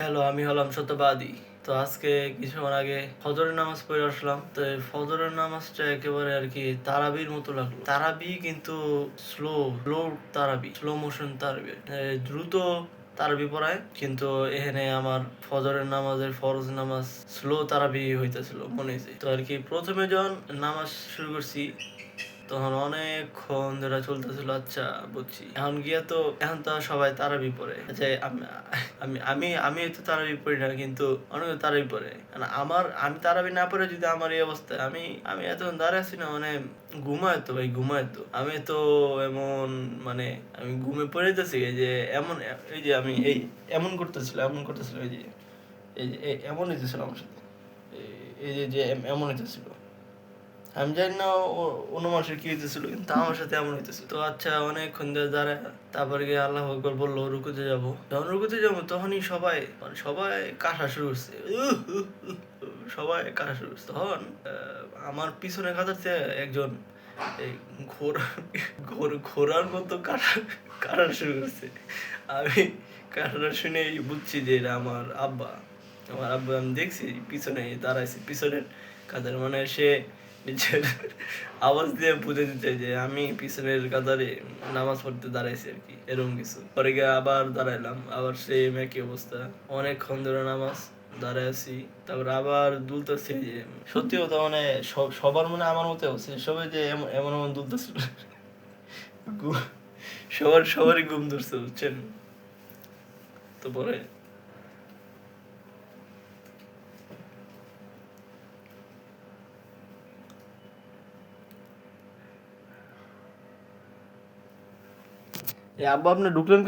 Hello, আমি হলাম সত্যবাদী। তো আজকে কিছুক্ষণ আগে ফজরের নামাজ পড়ে আসলাম। তো এই ফজরের নামাজটা একেবারে আর কি তারাবির মতো লাগলো। তারাবি কিন্তু স্লো স্লো তারাবি, স্লো মোশন তারাবি, দ্রুত তারাবি পড়ায়। কিন্তু এখানে আমার ফজরের নামাজের ফরজ নামাজ স্লো তারাবি হইতেছিল মনে হয়েছে। তো আর কি প্রথমে যখন নামাজ শুরু করছি তখন অনেকক্ষণ ধরে চলতেছিল। আচ্ছা, বুঝছি। এখন তো সবাই তারাবি পড়ে যে আমি আমি আমি আমি তো তারাবি পড়ি না, কিন্তু অনেকে তারাবি পড়ে। আমি তারাবি না পড়ে যদি আমার এই অবস্থা, আমি আমি এতক্ষণ দাঁড়িয়ে আছি না, মানে ঘুমাইতো ভাই, ঘুমাইতো। আমি তো এমন, মানে আমি ঘুমে পড়ে যেতেছি। এই যে আমি এমন করতেছিল এমন হইতেছিল আমার সাথে। এমন হইতেছিল। আমি জানি না অন্য মানুষের কি হইতেছিল, কিন্তু আমার সাথে এমন হইতেছিল। তো আচ্ছা, অনেকক্ষণ ধরে দাঁড়ায় তারপরে গিয়ে আল্লাহু আকবার বললো, রুকুতে যাবো। যখন রুকুতে যাবো তখনই সবাই কাশা শুরু করছে। সবাই কাশা শুরু করছে। তখন আমার পিছনে কাতার থেকে একজন এই ঘোড়া ঘোড়ার মতো কাটা শুরু করছে। আমি কাটাটা শুনেই বুঝছি যে এটা আমার আব্বা। আমি দেখছি পিছনে দাঁড়াইছে, পিছনের কাতার, মানে সে নিজের আওয়াজ দিয়ে বুঝে দিতে যে আমি পিছনের কাতারে নামাজ পড়তে দাঁড়াইছি আর কি, এরকম কিছু। পরে গিয়ে আবার দাঁড়াইলাম, আবার সেম একই অবস্থা। অনেকক্ষণ ধরে নামাজ দাঁড়ায় আছি, তারপর আবার দুলতেছি। যে সত্যি কথা, মানে সবার মনে আমার মতে হচ্ছে, সবাই যে এমন এমন এমন দুলতেছিল। সবারই ঘুম ধরছে, বুঝছেন। তো পরে আব্বা, আপনি ঢুকলেন কেন?